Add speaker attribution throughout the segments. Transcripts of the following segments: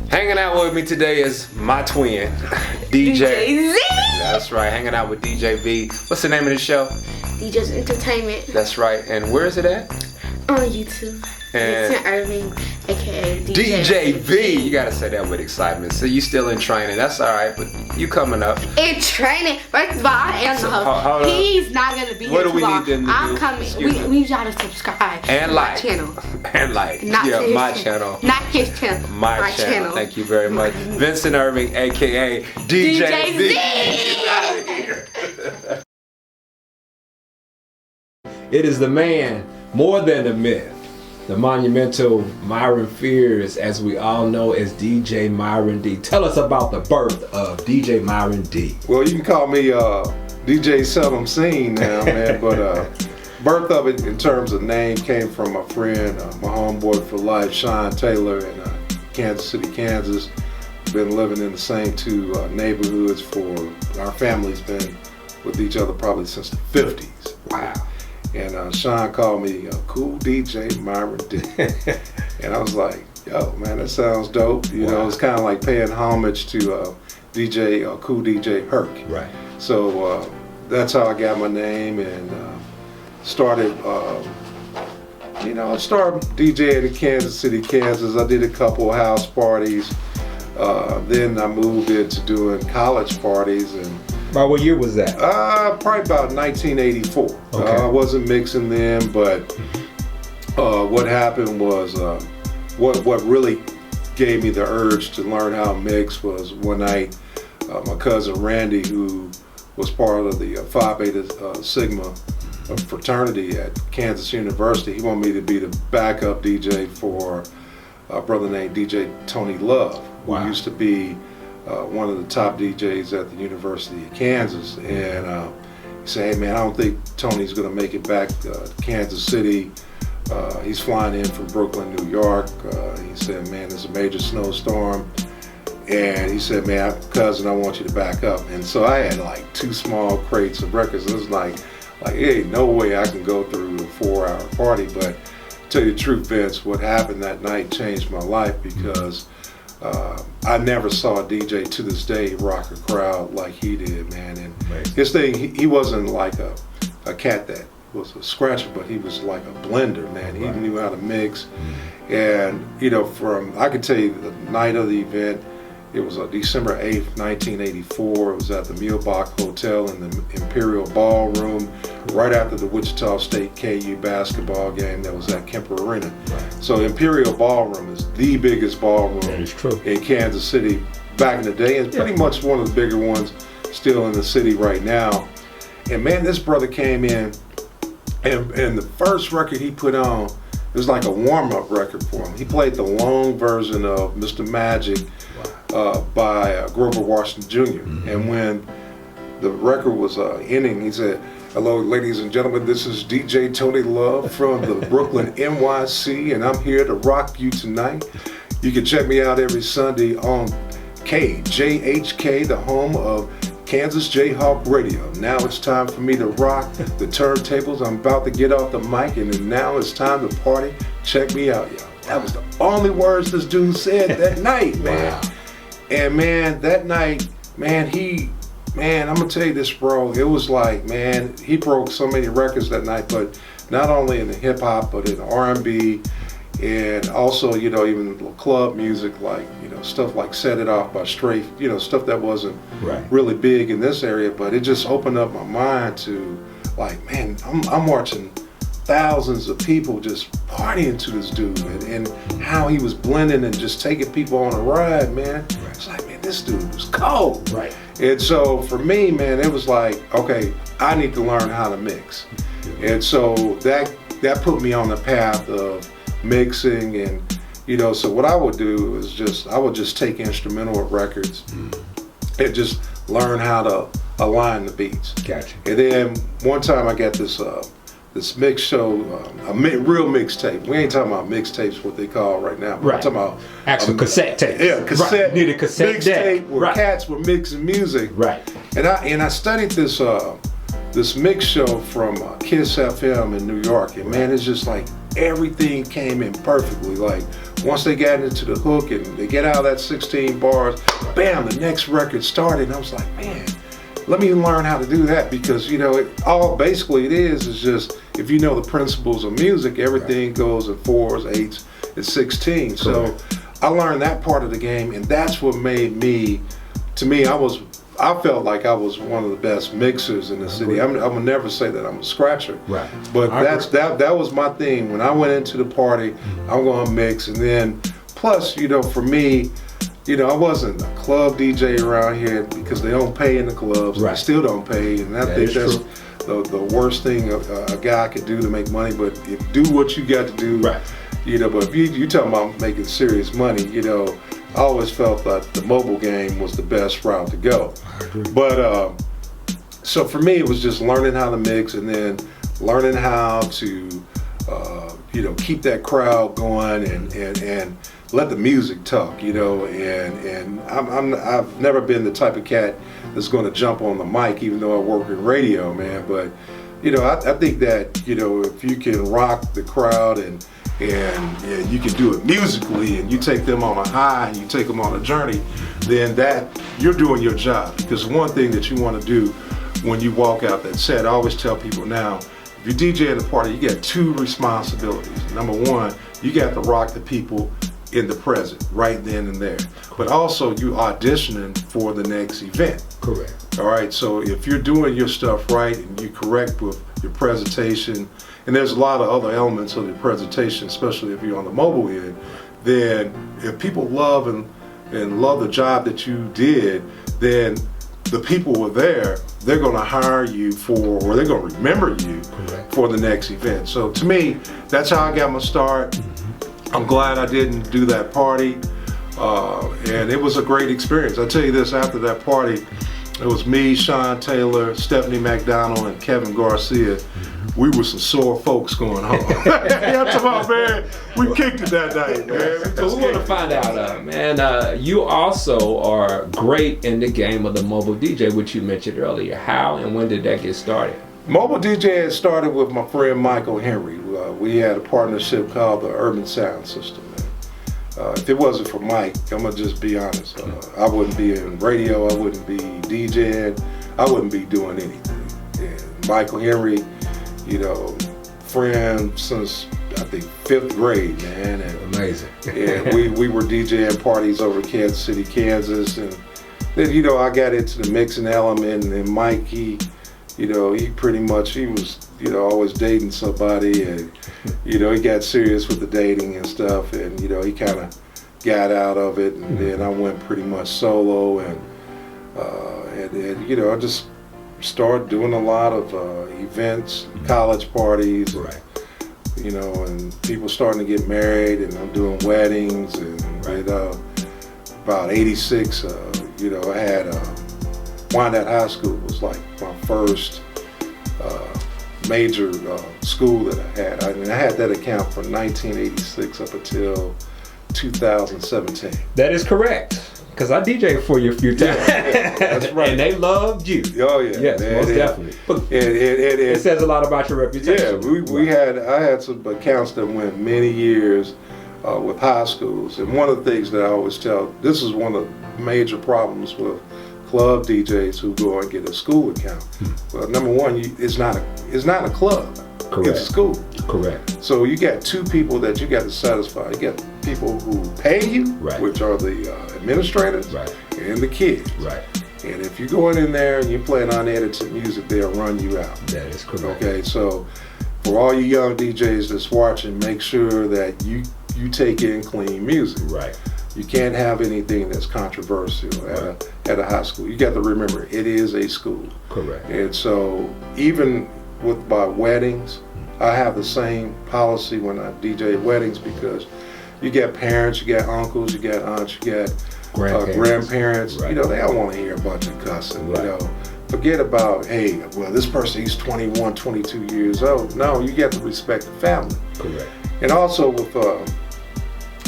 Speaker 1: Hanging out with me today is my twin, DJ
Speaker 2: Z.
Speaker 1: That's right, hanging out with DJ V. What's the name of the show?
Speaker 2: DJ's Entertainment.
Speaker 1: That's right, and where is it at?
Speaker 2: On YouTube.
Speaker 1: And
Speaker 2: Vincent Irving, aka
Speaker 1: DJ V. You gotta say that with excitement. So you still in training? That's all right, but you coming up.
Speaker 2: In training. First of all, I am the host. He's not gonna be
Speaker 1: what
Speaker 2: here
Speaker 1: do we
Speaker 2: long.
Speaker 1: need them to
Speaker 2: I'm
Speaker 1: do?
Speaker 2: coming. We gotta subscribe
Speaker 1: and
Speaker 2: to
Speaker 1: like
Speaker 2: my channel.
Speaker 1: And like.
Speaker 2: Not
Speaker 1: yeah,
Speaker 2: his
Speaker 1: my channel.
Speaker 2: Not his channel.
Speaker 1: My channel. Thank you very much, Vincent Irving, aka DJ V. Get out of here. It is the man, more than a myth, the monumental Myron Fears, as we all know as DJ Myron D. Tell us about the birth of DJ Myron D.
Speaker 3: Well, you can call me DJ Seldom Seen now, man, but birth of it in terms of name came from my friend, my homeboy for life, Sean Taylor in Kansas City, Kansas. Been living in the same two neighborhoods our family's been with each other probably since the 50s.
Speaker 1: Wow.
Speaker 3: And Sean called me Cool DJ Myron D. And I was like, yo, man, that sounds dope. You know, it's kind of like paying homage to Cool DJ Herc.
Speaker 1: Right.
Speaker 3: So that's how I got my name and started DJing in Kansas City, Kansas. I did a couple of house parties. Then I moved into doing college parties. And
Speaker 1: by what year was that?
Speaker 3: Probably about 1984.
Speaker 1: Okay.
Speaker 3: I wasn't mixing then, but what happened was what really gave me the urge to learn how to mix was one night my cousin Randy, who was part of the Phi Beta Sigma fraternity at Kansas University, he wanted me to be the backup DJ for a brother named DJ Tony Love, who used to be one of the top DJs at the University of Kansas. And he said, hey man, I don't think Tony's gonna make it back to Kansas City. He's flying in from Brooklyn, New York. He said, man, there's a major snowstorm. And he said, man, cousin, I want you to back up. And so I had like 2 small crates of records. It was like, hey, no way I can go through a 4-hour party. But to tell you the truth, Vince, what happened that night changed my life because I never saw a DJ to this day rock a crowd like he did, man. And his thing, he wasn't like a cat that was a scratcher, but he was like a blender, man. He knew how to mix. And, you know, I can tell you the night of the event, it was December 8th, 1984. It was at the Muehlebach Hotel in the Imperial Ballroom, right after the Wichita State KU basketball game that was at Kemper Arena. So Imperial Ballroom is the biggest ballroom in Kansas City back in the day, and pretty much one of the bigger ones still in the city right now. And man, this brother came in, and the first record he put on, it was like a warm-up record for him. He played the long version of Mr. Magic by Grover Washington Jr. And when the record was ending, he said, hello, ladies and gentlemen, this is DJ Tony Love from the Brooklyn NYC, and I'm here to rock you tonight. You can check me out every Sunday on KJHK, the home of Kansas Jayhawk Radio. Now it's time for me to rock the turntables. I'm about to get off the mic, and then now it's time to party. Check me out, y'all. That was the only words this dude said that night, man. Wow. And man, that night, man, I'm gonna tell you this, bro. It was like, man, he broke so many records that night, but not only in the hip hop, but in R&B, and also, you know, even club music, like, you know, stuff like Set It Off by Strafe, you know, stuff that wasn't really big in this area, but it just opened up my mind to, like, man, I'm watching thousands of people just partying to this dude, and how he was blending and just taking people on a ride, man. It's like, man, this dude was cold. And so for me, man, it was like, okay, I need to learn how to mix. And so that put me on the path of mixing. And, you know, so what I would do is I would just take instrumental records and just learn how to align the beats.
Speaker 1: Gotcha.
Speaker 3: And then one time I got this mix show, real mixtape. We ain't talking about mixtapes, what they call right now. We're talking about
Speaker 1: actual cassette tape.
Speaker 3: Yeah, cassette.
Speaker 1: Need a cassette
Speaker 3: mixtape where cats were mixing music. And I studied this mix show from Kiss FM in New York, and man, it's just like everything came in perfectly. Like once they got into the hook and they get out of that 16 bars, bam, the next record started. And I was like, man, let me learn how to do that, because basically it is just, if you know the principles of music, everything goes in 4s, 8s, and 16. So I learned that part of the game, and that's what made me, I felt like I was one of the best mixers in the city. I'm gonna never say that I'm a scratcher,
Speaker 1: right?
Speaker 3: But that was my thing. When I went into the party, I'm gonna mix, and then plus, for me, I wasn't a club DJ around here because they don't pay in the clubs. Right. They still don't pay, and I think that's the worst thing a guy could do to make money. But do what you got to do, right? But if you talking about making serious money, I always felt that the mobile game was the best route to go. But so for me, it was just learning how to mix, and then learning how to keep that crowd going and let the music talk, and I've never been the type of cat that's going to jump on the mic, even though I work in radio, man. But I think that if you can rock the crowd and you can do it musically, and you take them on a high and you take them on a journey, then that you're doing your job. Because one thing that you want to do when you walk out that set, I always tell people now, if you DJ at a party, you got 2 responsibilities. Number 1, you got to rock the people in the present, right then and there. But also you auditioning for the next event.
Speaker 1: Correct.
Speaker 3: All right, so if you're doing your stuff right and you're correct with your presentation, and there's a lot of other elements of the presentation, especially if you're on the mobile end, then if people love and love the job that you did, then the people were there, they're going to hire you or they're going to remember you for the next event. So to me, that's how I got my start. I'm glad I didn't do that party, and it was a great experience. I'll tell you this, after that party, it was me, Sean Taylor, Stephanie McDonald, and Kevin Garcia. We were some sore folks going home. That's about, man, we kicked it that night, man.
Speaker 1: So we want to find out, man, you also are great in the game of the mobile DJ, which you mentioned earlier. How and when did that get started?
Speaker 3: Mobile DJ had started with my friend Michael Henry. We had a partnership called the Urban Sound System. If it wasn't for Mike, I'm gonna just be honest, I wouldn't be in radio, I wouldn't be DJing, I wouldn't be doing anything. And Michael Henry, friend since I think 5th grade, man. And,
Speaker 1: amazing.
Speaker 3: And we were DJing parties over Kansas City, Kansas, and then I got into the mixing element, and Mike, he pretty much, he was, always dating somebody, and, he got serious with the dating and stuff, and, he kind of got out of it, and then I went pretty much solo, and I just started doing a lot of events, college parties,
Speaker 1: right.
Speaker 3: And people starting to get married, and I'm doing weddings, and about 86, I had Wyandotte High School was like my first major school that I had. I had that account from 1986 up until 2017.
Speaker 1: That is correct, because I DJed for you a few times.
Speaker 3: Yeah, that's right.
Speaker 1: And they loved you.
Speaker 3: Oh yeah,
Speaker 1: yes,
Speaker 3: man,
Speaker 1: most definitely. It says a lot about your reputation.
Speaker 3: Yeah, I had some accounts that went many years with high schools, and one of the things that I always tell, this is one of the major problems with club DJs who go and get a school account. Well, number 1, it's not a club.
Speaker 1: Correct.
Speaker 3: It's a school.
Speaker 1: Correct.
Speaker 3: So you got 2 people that you got to satisfy. You got people who pay you,
Speaker 1: right,
Speaker 3: which are the administrators,
Speaker 1: right,
Speaker 3: and the kids.
Speaker 1: Right.
Speaker 3: And if you're going in there and you're playing unedited music, they'll run you out.
Speaker 1: That is correct.
Speaker 3: Okay, so for all you young DJs that's watching, make sure that you take in clean music.
Speaker 1: Right.
Speaker 3: You can't have anything that's controversial at a high school. You got to remember, it is a school.
Speaker 1: Correct.
Speaker 3: And so even with my weddings, I have the same policy when I DJ weddings, because you got parents, you got uncles, you got aunts, you got grandparents.
Speaker 1: Right.
Speaker 3: They don't want to hear a bunch of cussing.
Speaker 1: Right.
Speaker 3: Forget about, hey, well, this person, he's 21, 22 years old. No, you got to respect the family.
Speaker 1: Correct.
Speaker 3: And also with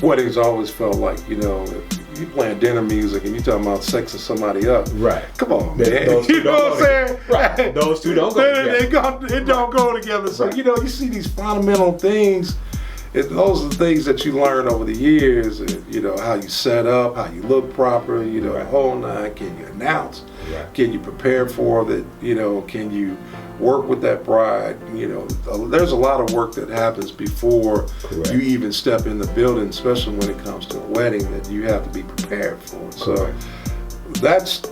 Speaker 3: weddings, I always felt like, if you playing dinner music and you talking about sexing somebody up,
Speaker 1: right?
Speaker 3: Come on, man.
Speaker 1: You
Speaker 3: know what I'm saying?
Speaker 1: Right. Those two don't go together.
Speaker 3: It don't go together. So you see these fundamental things, those are the things that you learn over the years, and, you know, how you set up, how you look proper, you know, the whole nine. Can you announce? Can you prepare for it? You know, can you work with that bride? You know, there's a lot of work that happens before you even step in the building, especially when it comes to a wedding, that you have to be prepared for. So that's,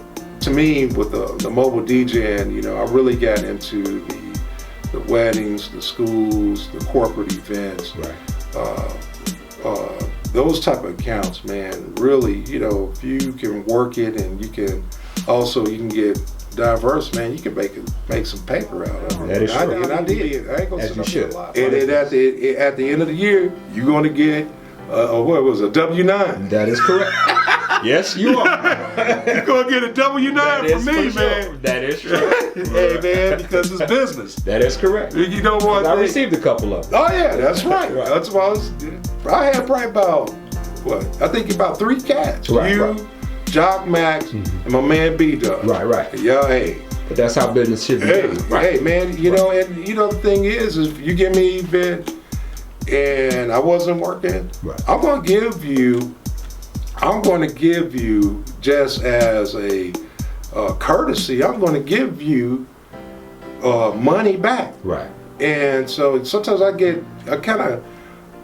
Speaker 3: to me, with the mobile DJing, you know, I really got into the weddings, the schools, the corporate events, those type of accounts, man. Really, you know, if you can work it, and you can get diverse, man, you can make some paper out of it.
Speaker 1: That is true.
Speaker 3: And I did. I ain't gonna
Speaker 1: As you should. A lot.
Speaker 3: And then at the end of the year, you're gonna get what was a W-9.
Speaker 1: That is correct. Yes, you are.
Speaker 3: You're gonna get a W-9 from me, man.
Speaker 1: That is true.
Speaker 3: Hey, man, because it's business.
Speaker 1: That is correct.
Speaker 3: You know what?
Speaker 1: I received a couple of them.
Speaker 3: Oh yeah, that's right. That's why I had probably about I think about 3 cats. Jock Max, and my man B-Dub.
Speaker 1: Right.
Speaker 3: Yeah, hey.
Speaker 1: But that's how business should be.
Speaker 3: Hey, man, you know, and you know the thing is you give me an event and I wasn't working, I'm gonna give you just as a courtesy, I'm gonna give you money back. Right. And so sometimes I kind of,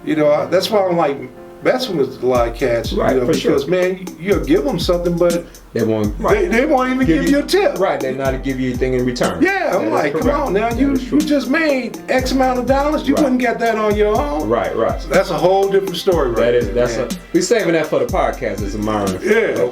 Speaker 3: you know, that's why I'm like messing with a lot of cats, you know, because man, you'll give them something, but they won't. They won't even give you a tip.
Speaker 1: Right, they're not to give you anything in return.
Speaker 3: Yeah, I'm like, come on now, you just made X amount of dollars. You wouldn't get that on your own. Right. So that's a whole different story, right?
Speaker 1: We're saving that for the podcast, as a Myron.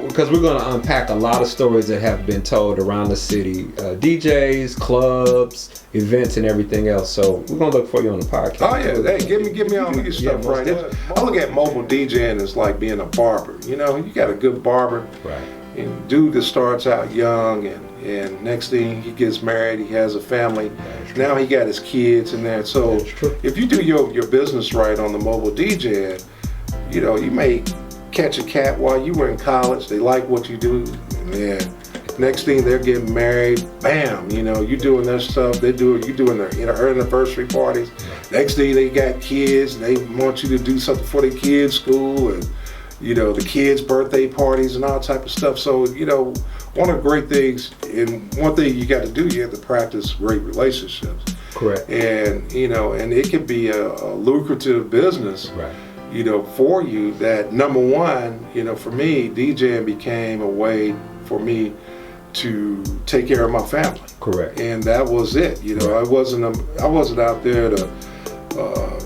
Speaker 1: Because we're going to unpack a lot of stories that have been told around the city, DJs, clubs, events, and everything else. So we're going to look for you on the podcast.
Speaker 3: Oh yeah, hey, give me all your stuff right. I look at mobile DJing as like being a barber. You know, you got a good barber. Right. And dude that starts out young, and next thing he gets married, he has a family. Now he got his kids in there. So if you do your business right on the mobile DJ, you know, you may catch a cat while you were in college. They like what you do, and next thing they're getting married. Bam, you know, you doing their stuff. You doing their anniversary parties. Next thing they got kids. They want you to do something for their kids' school, and you know, the kids' birthday parties and all type of stuff. So, you know, one of the great things, and one thing you got to do, you have to practice great relationships. Correct. And, you know, and it can be a lucrative business, you know, for you that, number one, you know, for me, DJing became a way for me to take care of my family. Correct. And that was it. You know, I wasn't out there to,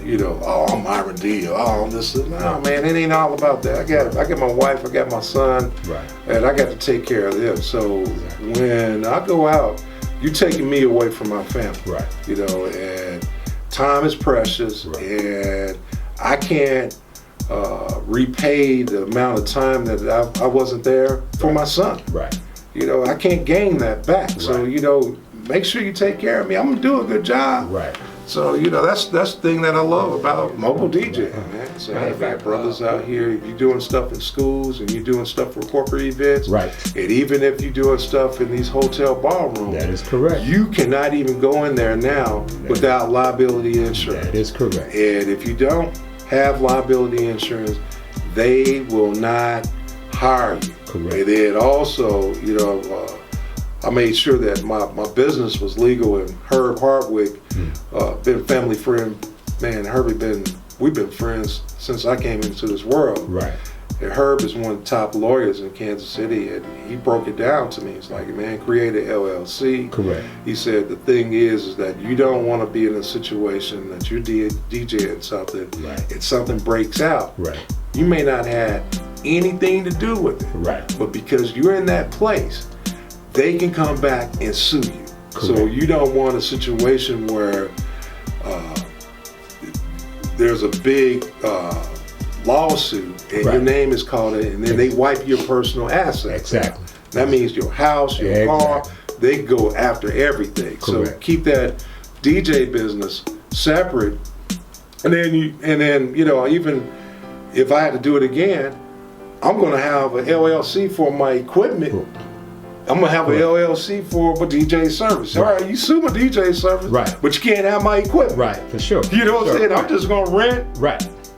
Speaker 3: you know, oh, I'm Myron D. Oh, this is no, man. It ain't all about that. I got my wife. I got my son. And I got to take care of them. So when I go out, you're taking me away from my family. You know, and time is precious, and I can't repay the amount of time that I wasn't there for my son. You know, I can't gain that back. So, you know, make sure you take care of me. I'm gonna do a good job. So, you know, that's the thing that I love about mobile DJing, man. So I got brothers out here, you're doing stuff in schools, and you're doing stuff for corporate events. And even if you're doing stuff in these hotel ballrooms. That is correct. You cannot even go in there now without liability insurance. That is correct. And if you don't have liability insurance, they will not hire you. Correct. And then also, you know, I made sure that my business was legal, and Herb Hardwick, been a family friend, man. We've been friends since I came into this world. And Herb is one of the top lawyers in Kansas City, and he broke it down to me. He's like, man, create an LLC. Correct. He said the thing is that you don't want to be in a situation that you're DJing something, and something breaks out. You may not have anything to do with it, but because you're in that place, they can come back and sue you. So you don't want a situation where there's a big lawsuit and your name is called in, and then they wipe your personal assets. That means your house, your car. They go after everything. So keep that DJ business separate, and then you know, even if I had to do it again, I'm going to have an LLC for my equipment. I'm going to have an LLC for my DJ service. All right, you sue my DJ service, but you can't have my equipment. For sure. You know what I'm saying? I'm just going to rent.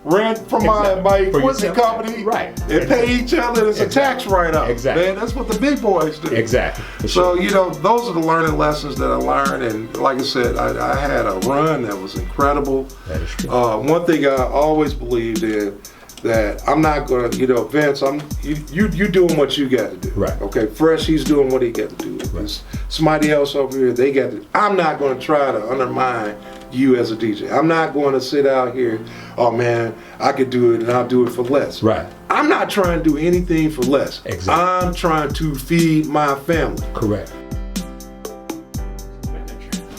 Speaker 3: rent from my equipment company.
Speaker 1: Right.
Speaker 3: And pay each other. It's a tax write-off.
Speaker 1: Exactly.
Speaker 3: Man, that's what the big boys do.
Speaker 1: Exactly.
Speaker 3: So, those are the learning lessons that I learned. And like I said, I had a run that was incredible.
Speaker 1: That is true.
Speaker 3: One thing I always believed in, that I'm not going to, Vince, you doing what you got to do.
Speaker 1: Right.
Speaker 3: Okay, Fresh, he's doing what he got to do. Right. Somebody else over here, they got to. I'm not going to try to undermine you as a DJ. I'm not going to sit out here, oh man, I could do it and I'll do it for less.
Speaker 1: Right.
Speaker 3: I'm not trying to do anything for less.
Speaker 1: Exactly.
Speaker 3: I'm trying to feed my family.
Speaker 1: Correct.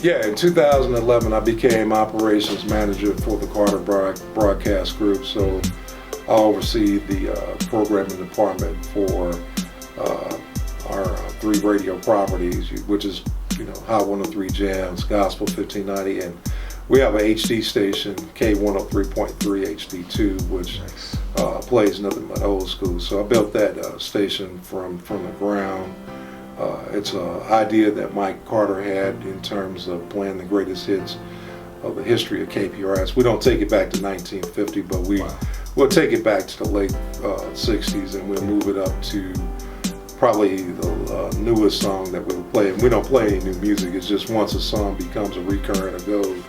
Speaker 3: Yeah, in 2011, I became operations manager for the Carter Broadcast Group. So I oversee the programming department for our 3 radio properties, which is, Hot 103 Jams, Gospel 1590, and we have a HD station, K103.3 HD2, which plays nothing but old school. So I built that station from the ground. It's an idea that Mike Carter had in terms of playing the greatest hits of the history of KPRS. We don't take it back to 1950, but we'll take it back to the late 60s, and we'll move it up to probably the newest song that we'll play. And we don't play any new music. It's just once a song becomes a recurrent or gold,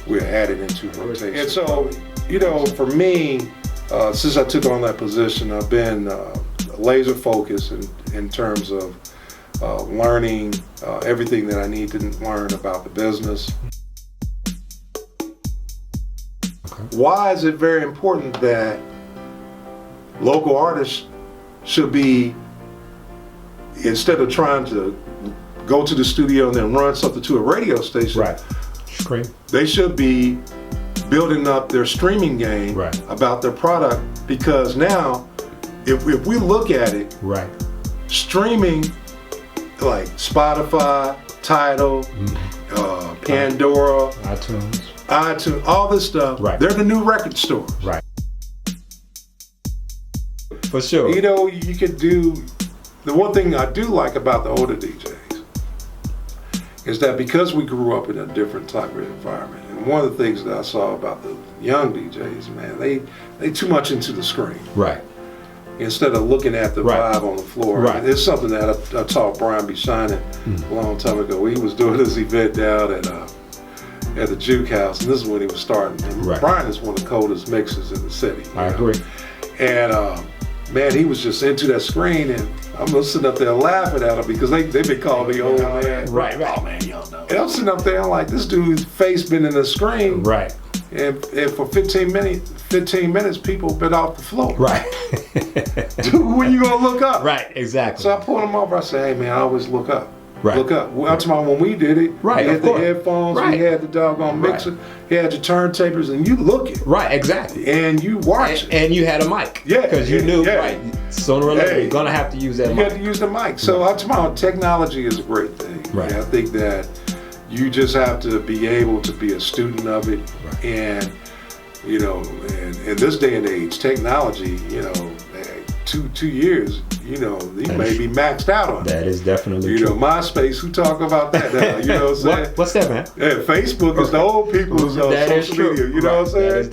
Speaker 3: we'll add it into rotation. And so, for me, since I took on that position, I've been laser focused in terms of learning everything that I need to learn about the business. Okay. Why is it very important that local artists should be, instead of trying to go to the studio and then run something to a radio station, they should be building up their streaming game about their product, because now, if we look at it, streaming, like Spotify, Tidal, Pandora, iTunes, all this stuff, they're the new record stores.
Speaker 1: Right. For sure.
Speaker 3: You could do, the one thing I do like about the older DJs is that because we grew up in a different type of environment, and one of the things that I saw about the young DJs, man, they too much into the screen. Right. Instead of looking at the vibe on the floor. Right. It's something that I taught Brian B. Shining a long time ago. He was doing this event down at the Juke House, and this is when he was starting. And Brian is one of the coldest mixers in the city.
Speaker 1: I agree.
Speaker 3: And man, he was just into that screen, and I'm sitting up there laughing at him because they've been calling me old man.
Speaker 1: Right.
Speaker 3: Oh man, y'all know. And I'm sitting up there, I'm like, this dude's face been in the screen.
Speaker 1: Right.
Speaker 3: And for 15 minutes, people been off the floor.
Speaker 1: Right.
Speaker 3: Dude, when you gonna look up?
Speaker 1: Right, exactly.
Speaker 3: So I pulled him over. I said, hey man, I always look up.
Speaker 1: Right.
Speaker 3: Look up. I'm talking about when we did it.
Speaker 1: Right.
Speaker 3: We had the headphones. We had the doggone mixer. You had your turntables, and you looking.
Speaker 1: Right. Exactly.
Speaker 3: And you watching.
Speaker 1: And you had a mic.
Speaker 3: Yeah.
Speaker 1: Because you knew. Right. Sooner or later, you're gonna have to use that mic.
Speaker 3: You got to use the mic. So I'm talking about technology is a great thing.
Speaker 1: Right.
Speaker 3: I think that you just have to be able to be a student of it, and in this day and age, technology, 2 years, you may be maxed out on it.
Speaker 1: That is definitely true.
Speaker 3: MySpace, who talk about that now? You know what I'm saying?
Speaker 1: What's that, man?
Speaker 3: Yeah, Facebook is the old people's social media. You know what I'm saying?